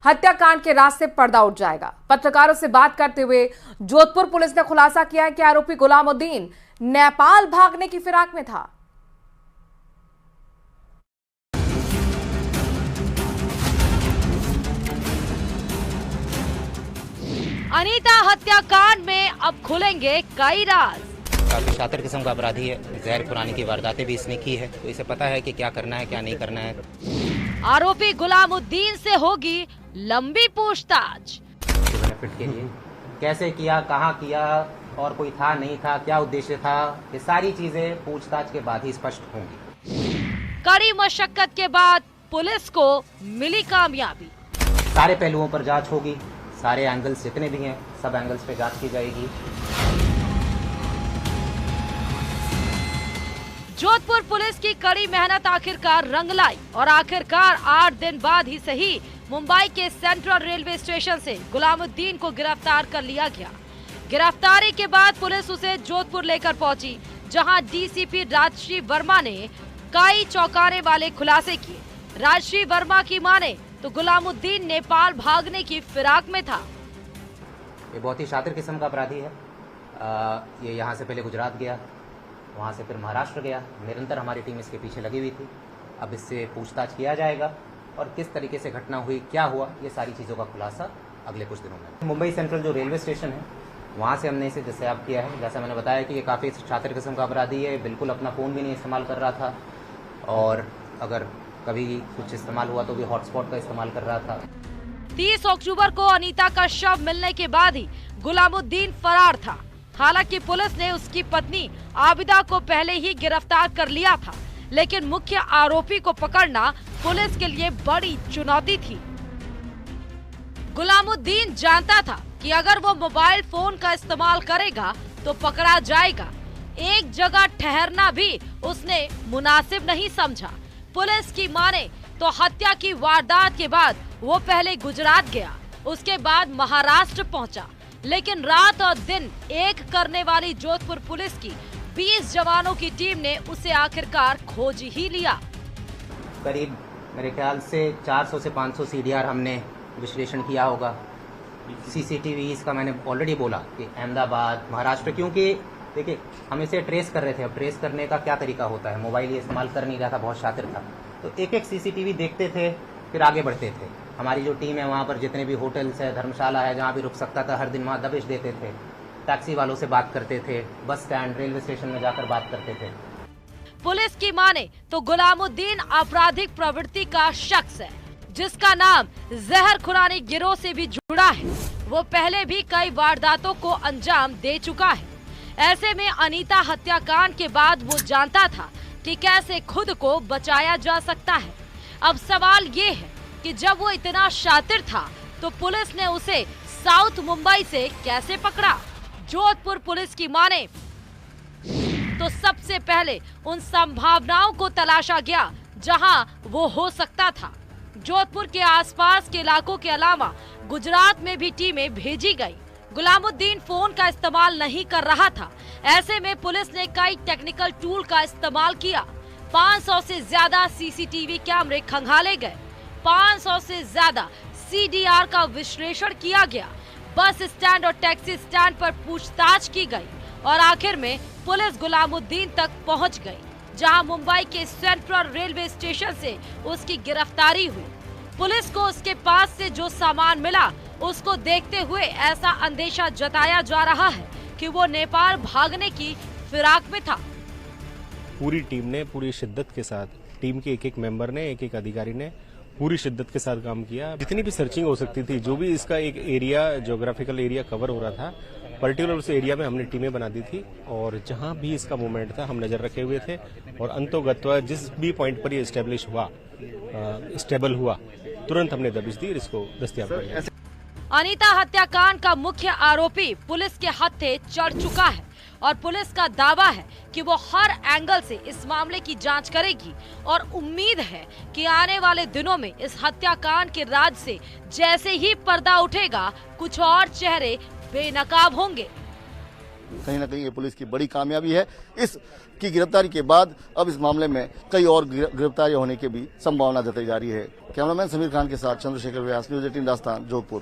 हत्याकांड के रास्ते पर्दा उठ जाएगा। पत्रकारों से बात करते हुए जोधपुर पुलिस ने खुलासा किया है कि आरोपी गुलामुद्दीन नेपाल भागने की फिराक में था। अनीता हत्याकांड में अब खुलेंगे कई राज। काफी शातिर किस्म का अपराधी है, जहर खुरानी की वारदातें भी इसने की है, तो इसे पता है कि क्या करना है क्या नहीं करना है। आरोपी गुलामुद्दीन से होगी लंबी पूछताछ। बेनिफिट के लिए कैसे किया, कहां किया और कोई था नहीं था, क्या उद्देश्य था, ये सारी चीजें पूछताछ के बाद ही स्पष्ट होंगी। कड़ी मशक्कत के बाद पुलिस को मिली कामयाबी। सारे पहलुओं पर जांच होगी, सारे एंगल्स जितने भी हैं सब एंगल्स पे जांच की जाएगी। जोधपुर पुलिस की कड़ी मेहनत आखिरकार रंग लाई और आखिरकार 8 दिन बाद ही सही मुंबई के सेंट्रल रेलवे स्टेशन से गुलामुद्दीन को गिरफ्तार कर लिया गया। गिरफ्तारी के बाद पुलिस उसे जोधपुर लेकर पहुंची, जहां डीसीपी राजश्री वर्मा ने कई चौंकाने वाले खुलासे किए। राजश्री वर्मा की माने तो गुलामुद्दीन नेपाल भागने की फिराक में था। ये बहुत ही शातिर किस्म का अपराधी है। ये यहाँ से पहले गुजरात गया, वहाँ से फिर महाराष्ट्र गया। निरंतर हमारी टीम इसके पीछे लगी हुई थी। अब इससे पूछताछ किया जाएगा और किस तरीके से घटना हुई, क्या हुआ, ये सारी चीज़ों का खुलासा अगले कुछ दिनों में। मुंबई सेंट्रल जो रेलवे स्टेशन है वहाँ से हमने इसे दस्तयाब किया है। जैसा मैंने बताया कि ये काफ़ी शातिर किस्म का अपराधी है, बिल्कुल अपना फ़ोन भी नहीं इस्तेमाल कर रहा था और अगर कभी कुछ इस्तेमाल हुआ तो भी हॉटस्पॉट का इस्तेमाल कर रहा था। 30 अक्टूबर को अनीता का शव मिलने के बाद ही गुलामुद्दीन फरार था। हालांकि पुलिस ने उसकी पत्नी आबिदा को पहले ही गिरफ्तार कर लिया था, लेकिन मुख्य आरोपी को पकड़ना पुलिस के लिए बड़ी चुनौती थी। गुलामुद्दीन जानता था कि अगर वो मोबाइल फोन का इस्तेमाल करेगा तो पकड़ा जाएगा। एक जगह ठहरना भी उसने मुनासिब नहीं समझा। पुलिस की माने तो हत्या की वारदात के बाद वो पहले गुजरात गया, उसके बाद महाराष्ट्र पहुंचा, लेकिन रात और दिन एक करने वाली जोधपुर पुलिस की 20 जवानों की टीम ने उसे आखिरकार खोज ही लिया। करीब मेरे ख्याल से 400 से 500 सीडीआर हमने विश्लेषण किया होगा। सीसीटीवी का मैंने ऑलरेडी बोला कि अहमदाबाद, महाराष्ट्र, क्योंकि देखिए हम इसे ट्रेस कर रहे थे। अब ट्रेस करने का क्या तरीका होता है, मोबाइल ये इस्तेमाल कर नहीं रहा था, बहुत शातिर था, तो एक एक सीसीटीवी देखते थे फिर आगे बढ़ते थे। हमारी जो टीम है वहाँ पर जितने भी होटल्स है, धर्मशाला है, जहाँ भी रुक सकता था हर दिन वहाँ दबिश देते थे। टैक्सी वालों से बात करते थे, बस स्टैंड, रेलवे स्टेशन में जाकर बात करते थे। पुलिस की माने तो गुलामुद्दीन आपराधिक प्रवृत्ति का शख्स है, जिसका नाम जहर खुरानी गिरोह से भी जुड़ा है। वो पहले भी कई वारदातों को अंजाम दे चुका है। ऐसे में अनीता हत्याकांड के बाद वो जानता था कि कैसे खुद को बचाया जा सकता है। अब सवाल ये है कि जब वो इतना शातिर था तो पुलिस ने उसे साउथ मुंबई से कैसे पकड़ा। जोधपुर पुलिस की माने तो सबसे पहले उन संभावनाओं को तलाशा गया जहां वो हो सकता था। जोधपुर के आसपास के इलाकों के अलावा गुजरात में भी टीमें भेजी गई। गुलामुद्दीन फोन का इस्तेमाल नहीं कर रहा था। ऐसे में पुलिस ने कई टेक्निकल टूल का इस्तेमाल किया। 500 से ज्यादा सीसीटीवी कैमरे खंगाले गए, 500 से ज्यादा सीडीआर का विश्लेषण किया गया, बस स्टैंड और टैक्सी स्टैंड पर पूछताछ की गई और आखिर में पुलिस गुलामुद्दीन तक पहुंच गई, जहां मुंबई के सेंट्रल रेलवे स्टेशन से उसकी गिरफ्तारी हुई। पुलिस को उसके पास से जो सामान मिला उसको देखते हुए ऐसा अंदेशा जताया जा रहा है कि वो नेपाल भागने की फिराक में था। पूरी टीम ने पूरी शिद्दत के साथ, टीम के एक एक मेंबर ने, एक एक अधिकारी ने पूरी शिद्दत के साथ काम किया। जितनी भी सर्चिंग हो सकती थी, जो भी इसका एक एरिया, ज्योग्राफिकल एरिया कवर हो रहा था, पर्टिकुलर उस एरिया में हमने टीमें बना दी थी और जहां भी इसका मूवमेंट था हम नजर रखे हुए थे और अंतोगत्वा जिस भी पॉइंट पर ये स्टेब्लिश हुआ, स्टेबल हुआ, तुरंत हमने दबिश दी, इसको दस्तयाब कर लिया। अनीता हत्याकांड का मुख्य आरोपी पुलिस के हत्थे चढ़ चुका है और पुलिस का दावा है कि वो हर एंगल से इस मामले की जांच करेगी और उम्मीद है कि आने वाले दिनों में इस हत्याकांड के राज से जैसे ही पर्दा उठेगा, कुछ और चेहरे बेनकाब होंगे। कहीं ना कहीं ये पुलिस की बड़ी कामयाबी है। इसकी गिरफ्तारी के बाद अब इस मामले में कई और गिरफ्तारियां होने की भी संभावना जताई जा रही है। कैमरामैन समीर खान के साथ चंद्रशेखर व्यास, न्यूज़ 18 राजस्थान, जोधपुर।